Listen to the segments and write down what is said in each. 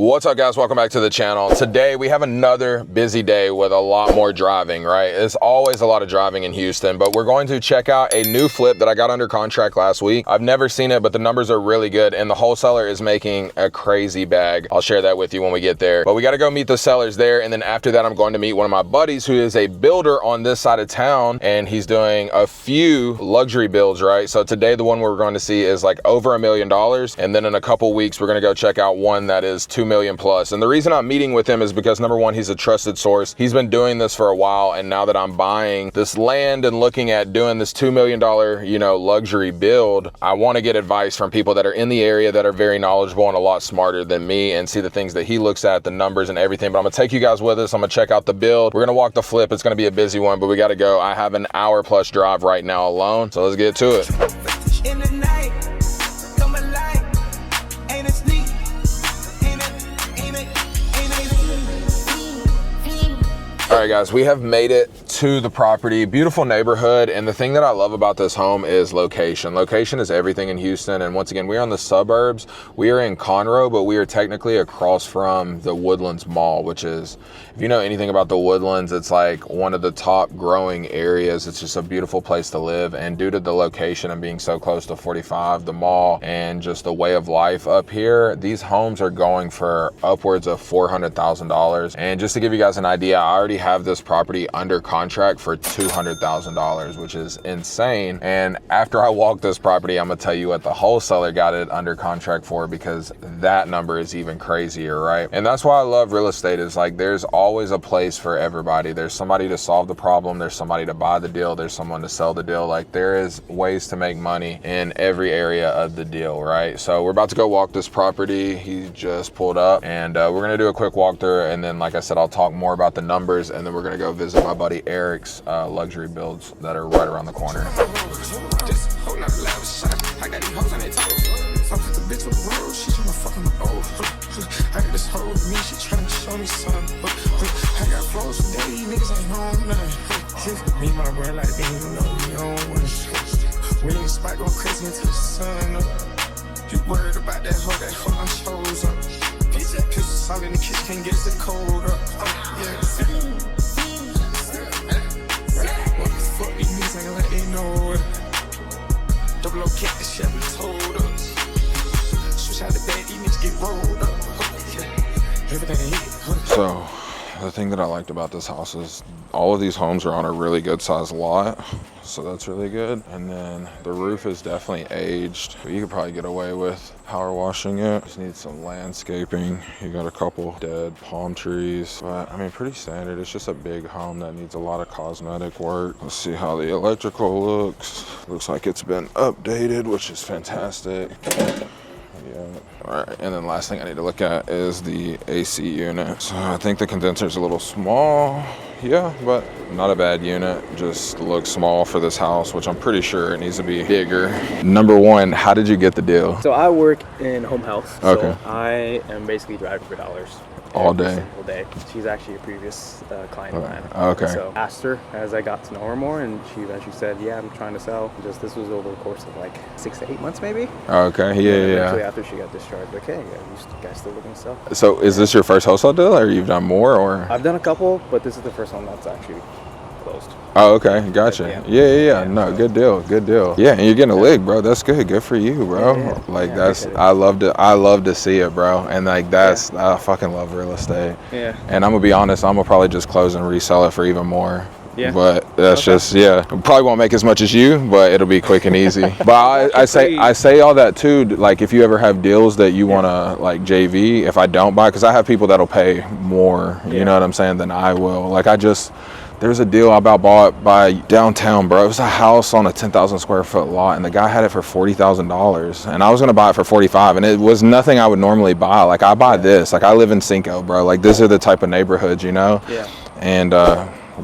What's up, guys? Welcome back to the channel. Today we have another busy day with a lot more driving, right? It's always a lot of driving in Houston, but we're going to check out a new flip that I got under contract last week. I've never seen it, but the numbers are really good and the wholesaler is making a crazy bag. I'll share that with you when we get there, but we got to go meet the sellers there. And then after that, I'm going to meet one of my buddies who is a builder on this side of town, and he's doing a few luxury builds, right? So today, the one we're going to see is like over $1 million. And then in a couple weeks, we're going to go check out one that is 2 million plus. And the reason I'm meeting with him is because number one, he's a trusted source. He's been doing this for a while. And now that I'm buying this land and looking at doing this $2 million, luxury build, I want to get advice from people that are in the area that are very knowledgeable and a lot smarter than me, and see the things that he looks at, the numbers and everything. But I'm gonna take you guys with us. I'm gonna check out the build. We're gonna walk the flip. It's gonna be a busy one, but we got to go. I have an hour plus drive right now alone. So let's get to it. In the night, come alive. Ain't it sneak? All right, guys, we have made it to the property. Beautiful neighborhood. And the thing that I love about this home is location. Location is everything in Houston. And once again, we're on the suburbs. We are in Conroe, but we are technically across from the Woodlands Mall, which is, if you know anything about the Woodlands, it's like one of the top growing areas. It's just a beautiful place to live. And due to the location and being so close to 45, the mall, and just the way of life up here, these homes are going for upwards of $400,000. And just to give you guys an idea, I already have this property under contract for $200,000, which is insane. And after I walk this property, I'm gonna tell you what the wholesaler got it under contract for, because that number is even crazier, right? And that's why I love real estate. Is like there's always a place for everybody. There's somebody to solve the problem, there's somebody to buy the deal, there's someone to sell the deal. Like there is ways to make money in every area of the deal, right? So we're about to go walk this property. He just pulled up, and we're gonna do a quick walkthrough, and then like I said, I'll talk more about the numbers, and then we're gonna go visit my buddy Eric's luxury builds that are right around the corner. You worried about that hoe I chose up. Piss all in the kitchen, can't get the cold up. What the fuck these niggas ain't like they know it. Double O kick the shit we told us. Switch out the bed, these niggas get rolled up. Everything hit. So the thing that I liked about this house is all of these homes are on a really good sized lot. So that's really good. And then the roof is definitely aged, but you could probably get away with power washing it. Just need some landscaping. You got a couple dead palm trees, but I mean, pretty standard. It's just a big home that needs a lot of cosmetic work. Let's see how the electrical looks. Looks like it's been updated, which is fantastic. Yeah. All right, and then last thing I need to look at is the AC unit. So I think the condenser's a little small. Yeah, but not a bad unit. Just looks small for this house, which I'm pretty sure it needs to be bigger. Number one, how did you get the deal? So I work in home health. Okay. So I am basically driving for dollars. All day? Every single day. She's actually a previous client of mine. Okay. So I asked her as I got to know her more, and she eventually said, yeah, I'm trying to sell. This was over the course of like 6 to 8 months maybe. Okay, yeah. Eventually after she got discharged, like, hey, you guys still looking to sell? So is this your first wholesale deal, or you've done more, or? I've done a couple, but this is the first one that's actually closed. Oh, okay, gotcha. Yeah. No, good deal. Yeah, and you're getting a lick, bro. That's good. Good for you, bro. Yeah. Like that's, I love to see it, bro. And like that's, I fucking love real estate. Yeah. And I'm gonna be honest, I'm gonna probably just close and resell it for even more. Yeah. But that's just, probably won't make as much as you, but it'll be quick and easy. But I say all that too, like if you ever have deals that you wanna like JV, if I don't buy, because I have people that'll pay more, you know what I'm saying, than I will. Like there's a deal I about bought by downtown, bro. It was a house on a 10,000 square foot lot, and the guy had it for $40,000, and I was gonna buy it for 45, and it was nothing I would normally buy. Like I buy this, like I live in Cinco, bro. Like these are the type of neighborhoods, Yeah. And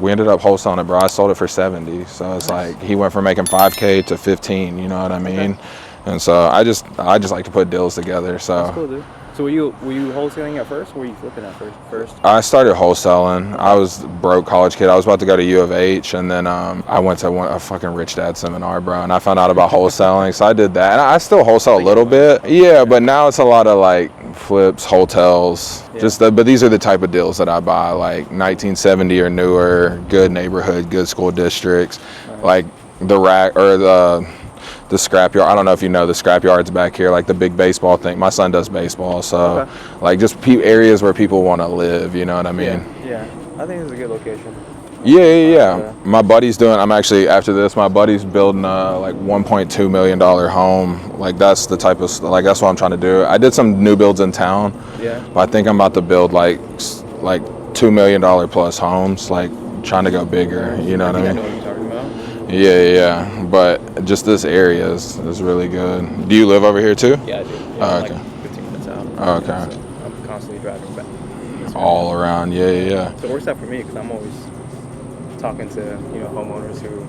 we ended up wholesaling it, bro. I sold it for 70, so it's like he went from making 5K to 15. You know what I mean? Okay. And so I just like to put deals together. So. That's cool, dude. So were you wholesaling at first, or were you flipping at first? I started wholesaling. I was a broke college kid. I was about to go to U of H, and then I went to a fucking rich dad seminar, bro, and I found out about wholesaling, so I did that. And I still wholesale a little bit. Yeah, but now it's a lot of like flips, hotels, but these are the type of deals that I buy, like 1970 or newer, good neighborhood, good school districts, like the rack or the scrapyard. I don't know if you know the scrapyards back here, like the big baseball thing. My son does baseball, so like just areas where people want to live, you know what I mean? Yeah. I think it's a good location. Yeah. My buddy's I'm actually, after this, my buddy's building a like $1.2 million home. Like that's the type of, like that's what I'm trying to do. I did some new builds in town, but I think I'm about to build like $2 million plus homes, like trying to go bigger, you know what I mean? I know what you're talking about. Yeah, but just this area is really good. Do you live over here too? Yeah, I do. Oh, okay. Like 15 minutes out. Oh, okay. So I'm constantly driving back. All around, yeah. So it works out for me because I'm always talking to homeowners who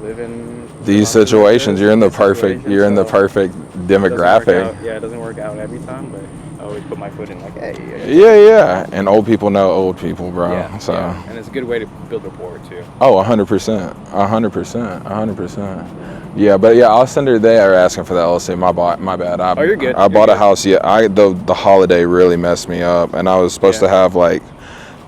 live in These situations. You're in the perfect demographic. It doesn't work out every time, but I always put my foot in, like, hey. Yeah. And old people know old people, bro. And it's a good way to build rapport too. Oh, 100%. 100%. Yeah, but I'll send her. They are asking for the LLC. My bad. You're good. I bought a house. Yeah, the holiday really messed me up, and I was supposed to have like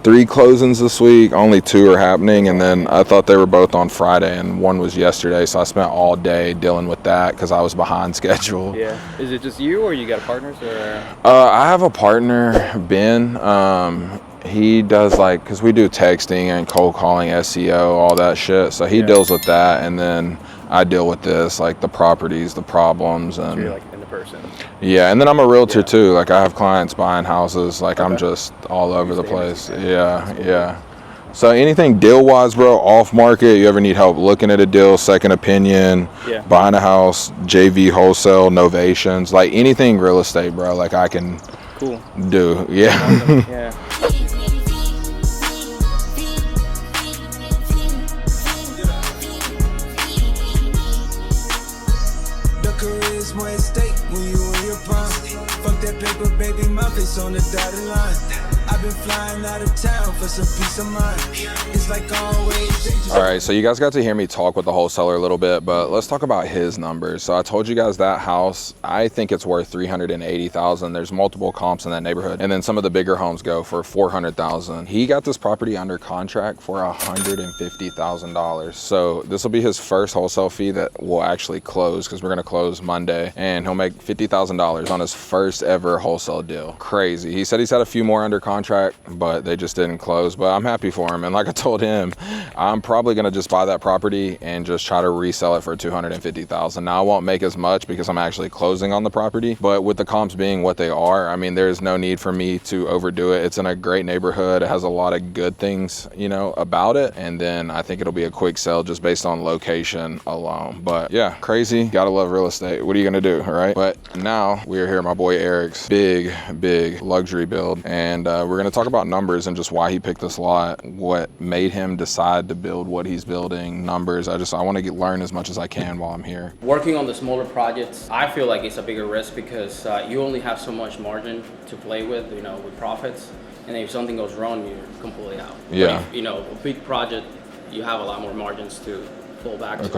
3 closings this week. Only 2 are happening, and then I thought they were both on Friday, and one was yesterday. So I spent all day dealing with that because I was behind schedule. Yeah. Is it just you, or you got partners, or? I have a partner, Ben. He does because we do texting and cold calling, SEO, all that shit. So he deals with that, and then I deal with this, like the properties, the problems, and. So you're like in the person. Yeah, and then I'm a realtor too. Like I have clients buying houses. Like I'm just all over the place. Yeah. So anything deal-wise, bro, off market, you ever need help looking at a deal, second opinion, buying a house, JV wholesale, novations, like anything real estate, bro, like I can do. Yeah. Awesome. Yeah. More at stake when you in your prime. Fuck that paper, baby, my face on the dotted line. I've been flying out of town for some peace of mind. It's like always. All right, so you guys got to hear me talk with the wholesaler a little bit, but let's talk about his numbers. So I told you guys that house, I think it's worth $380,000. There's multiple comps in that neighborhood, and then some of the bigger homes go for $400,000. He got this property under contract for $150,000. So this will be his first wholesale fee that will actually close, because we're gonna close Monday, and he'll make $50,000 on his first ever wholesale deal. Crazy. He said he's had a few more under contract, but they just didn't close. But I'm happy for him, and like I told him, I'm probably gonna just buy that property and just try to resell it for $250,000. Now I won't make as much because I'm actually closing on the property, but with the comps being what they are, I mean, there's no need for me to overdo it. It's in a great neighborhood. It has a lot of good things, about it, and then I think it'll be a quick sell just based on location alone. But yeah, crazy. Gotta love real estate. What are you gonna do, right? But now we're here at my boy Eric's big luxury build, and we're gonna talk about numbers and just why he picked this lot, what made him decide to build what he's building, numbers. I want to learn as much as I can while I'm here. Working on the smaller projects, I feel like it's a bigger risk because you only have so much margin to play with, with profits. And if something goes wrong, you're completely out. Yeah. But if, a big project, you have a lot more margins to fall back to.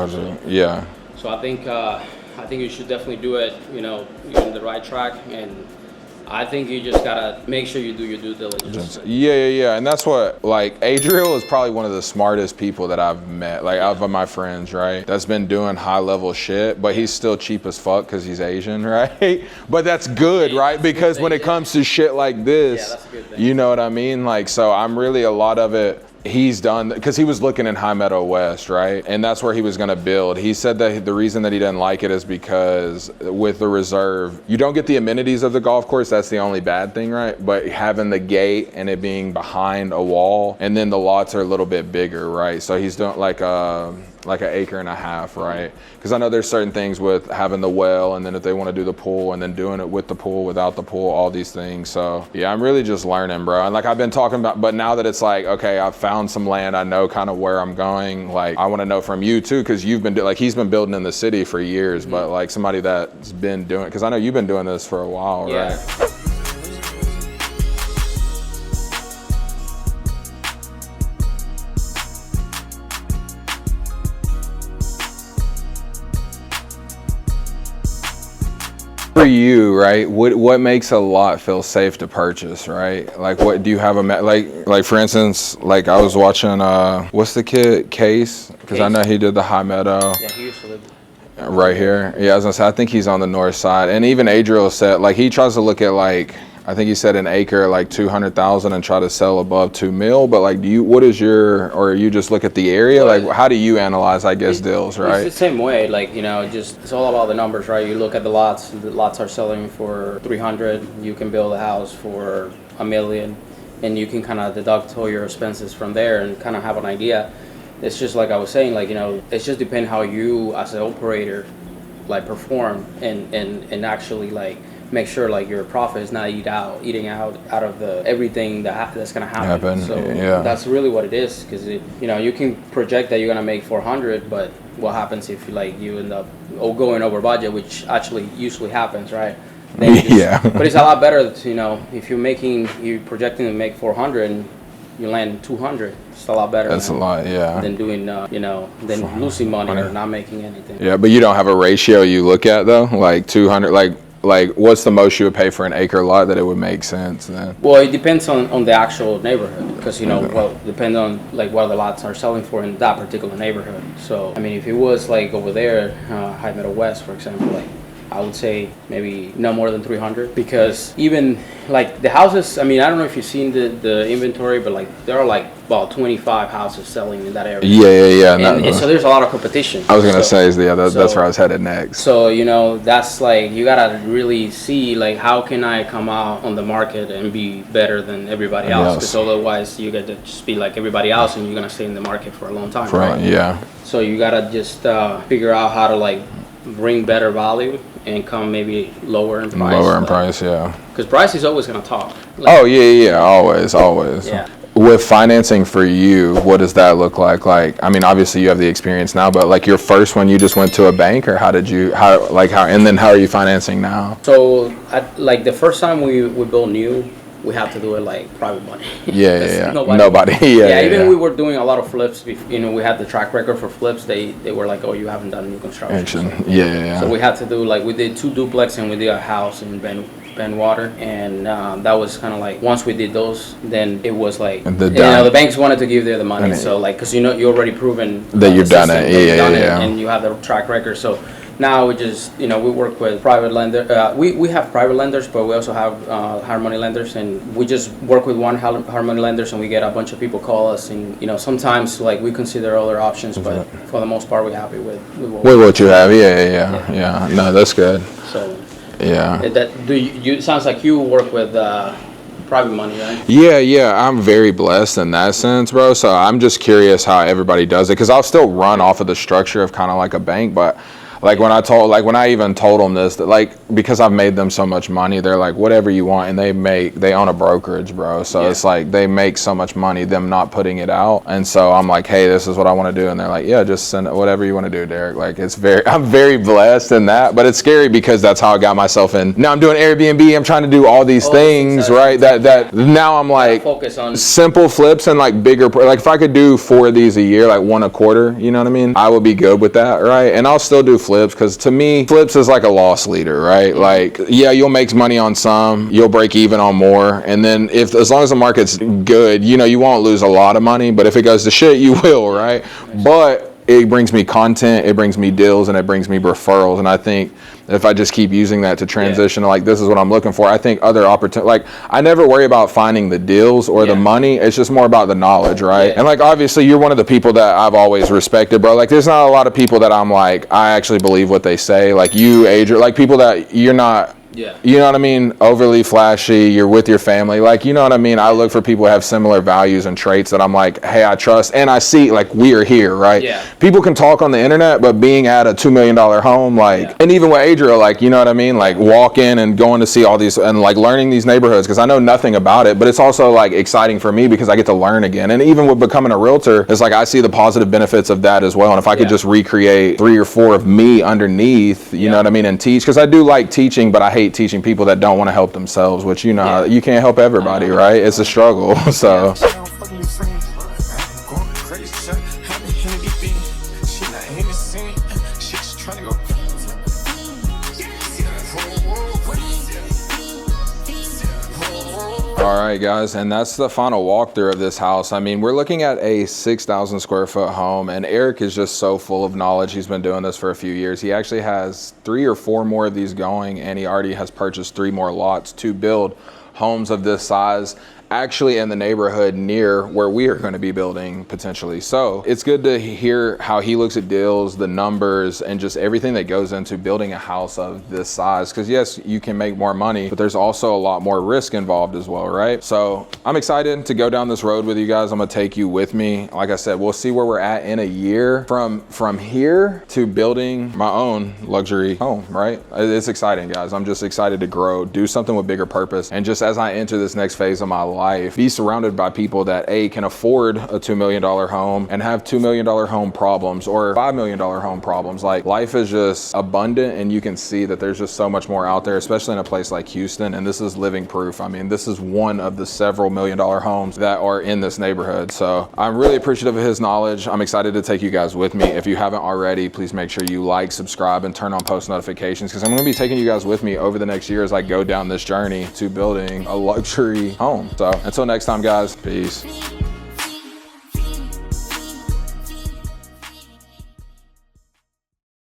So I think you should definitely do it. You're on the right track, and I think you just gotta make sure you do your due diligence. Yeah. And that's what, Adriel is probably one of the smartest people that I've met, out of my friends, right? That's been doing high level shit, but he's still cheap as fuck because he's Asian, right? But that's good, right? Because when it comes to shit like this, that's a good thing. you know what I mean? So I'm really, a lot of it, he's done, because he was looking in High Meadow West, right? And that's where he was gonna build. He said that the reason that he didn't like it is because with the reserve, you don't get the amenities of the golf course. That's the only bad thing, right? But having the gate and it being behind a wall, and then the lots are a little bit bigger, right? So he's doing like an acre and a half, right? Because I know there's certain things with having the well, and then if they want to do the pool, and then doing it with the pool, without the pool, all these things. So yeah, I'm really just learning, bro. And I've been talking about, but now that it's okay, I've found some land, I know kind of where I'm going. I want to know from you too, because you've been he's been building in the city for years, but somebody that's been doing, because I know you've been doing this for a while, right? for you, right? What makes a lot feel safe to purchase, right? Like, what do you have like for instance, like I was watching what's the kid Case, because I know he did the High Meadow. Yeah, he used to live Right here. Yeah, I was gonna say I think he's on the north side, and even Adriel said like he tries to look at like. I think he said an acre like 200,000 and try to sell above 2 mil. But like, what is your, or you just look at the area? Like, how do you analyze, I guess, deals, right? It's the same way. Like, you know, it's all about the numbers, right? You look at the lots. The lots are selling for 300. You can build a house for $1 million, and you can kind of deduct all your expenses from there and kind of have an idea. It's just like I was saying, like, you know, it's just depend how you as an operator like perform and actually like make sure like your profit is not eating out of the everything that's gonna happen. So yeah, that's really what it is, because you know, you can project that you're gonna make 400, but what happens if you end up going over budget, which actually usually happens, right? Yeah. But it's a lot better to, you know, if you're projecting to make 400 and you land 200, it's a lot better. That's a lot, yeah. Than doing, you know, than losing money or not making anything. Yeah, but you don't have a ratio you look at though, like 200, like what's the most you would pay for an acre lot that it would make sense then? Well, it depends on the actual neighborhood, because, you know, well, depends on like what the lots are selling for in that particular neighborhood. So, I mean, if it was like over there, High Meadow West, for example, like I would say maybe no more than 300, because even like the houses, I mean, I don't know if you've seen the inventory, but like there are like about 25 houses selling in that area. Yeah. And so there's a lot of competition. I was gonna say, that's where I was headed next. So, you know, that's like, you gotta really see like how can I come out on the market and be better than everybody else, because otherwise you get to just be like everybody else and you're gonna stay in the market for a long time, right? Yeah. So you gotta just figure out how to like bring better value and come maybe lower in price. Yeah. Because price is always gonna talk. Like, always. Yeah. With financing for you, what does that look like? Like, I mean, obviously you have the experience now, but like your first one, you just went to a bank, or and then how are you financing now? So, like the first time we built new, we have to do it like private money. Yeah. Nobody. Even we were doing a lot of flips. You know, we had the track record for flips. They were like, oh, you haven't done new construction. Yeah. So we had to do we did 2 duplex and we did a house in Benwater, and that was kind of like, once we did those, then it was like, the banks wanted to give the money. So like, because you know, you already proven that you've done it. Yeah. And you have the track record. So now we just, you know, we work with private lender. We have private lenders, but we also have hard money lenders, and we just work with one hard money lenders, and we get a bunch of people call us, and you know, sometimes like we consider other options, but for the most part, we're happy with what you have. Yeah. No, that's good. So yeah. It sounds like you work with private money, right? Yeah. I'm very blessed in that sense, bro. So I'm just curious how everybody does it, because I'll still run off of the structure of kind of like a bank, but. Like when I even told them this, that like, because I've made them so much money, they're like, whatever you want, and they own a brokerage, bro. So it's like they make so much money, them not putting it out. And so I'm like, hey, this is what I want to do, and they're like, yeah, just send whatever you want to do, Derek. Like I'm very blessed in that, but it's scary because that's how I got myself in. Now I'm doing Airbnb, I'm trying to do all these things, right? That now I'm like focus on simple flips and like bigger. Like if I could do 4 of these a year, like 1 a quarter, you know what I mean? I would be good with that, right? And I'll still do flips, because to me, flips is like a loss leader, right? Like, yeah, you'll make money on some, you'll break even on more, and then as long as the market's good, you know, you won't lose a lot of money, but if it goes to shit, you will, right? But it brings me content, it brings me deals, and it brings me referrals, and I think if I just keep using that to transition to like, this is what I'm looking for, I think other opportunities, like I never worry about finding the deals or the money, it's just more about the knowledge, right? And like, obviously you're one of the people that I've always respected, bro. Like there's not a lot of people that I'm like, I actually believe what they say, like you, Adrian, like people that you're not, you know what I mean, overly flashy, you're with your family, like, you know what I mean? I look for people who have similar values and traits that I'm like, hey, I trust, and I see like we are here, right? People can talk on the internet, but being at a $2 million home, like, and even with Adriel, like, you know what I mean? Like walking and going to see all these and like learning these neighborhoods, because I know nothing about it, but it's also like exciting for me because I get to learn again. And even with becoming a realtor, it's like I see the positive benefits of that as well. And if I could just recreate 3 or 4 of me underneath, you know what I mean, and teach, because I do like teaching, but I hate teaching people that don't want to help themselves, which, you know, you can't help everybody, right? It's a struggle. So All right, guys, and that's the final walkthrough of this house. I mean, we're looking at a 6,000 square foot home, and Eric is just so full of knowledge. He's been doing this for a few years. He actually has 3 or 4 more of these going, and he already has purchased 3 more lots to build homes of this size, actually in the neighborhood near where we are going to be building potentially. So it's good to hear how he looks at deals, the numbers, and just everything that goes into building a house of this size. Because yes, you can make more money, but there's also a lot more risk involved as well, right? So I'm excited to go down this road with you guys. I'm gonna take you with me. Like I said, we'll see where we're at in a year from here to building my own luxury home, right? It's exciting, guys. I'm just excited to grow, do something with bigger purpose, and just as I enter this next phase of my life, be surrounded by people that can afford a $2 million home and have $2 million home problems or $5 million home problems. Like, life is just abundant, and you can see that there's just so much more out there, especially in a place like Houston. And this is living proof. I mean, this is one of the several $1 million homes that are in this neighborhood. So I'm really appreciative of his knowledge. I'm excited to take you guys with me. If you haven't already, please make sure you like, subscribe, and turn on post notifications, because I'm going to be taking you guys with me over the next year as I go down this journey to building a luxury home. So until next time, guys, peace.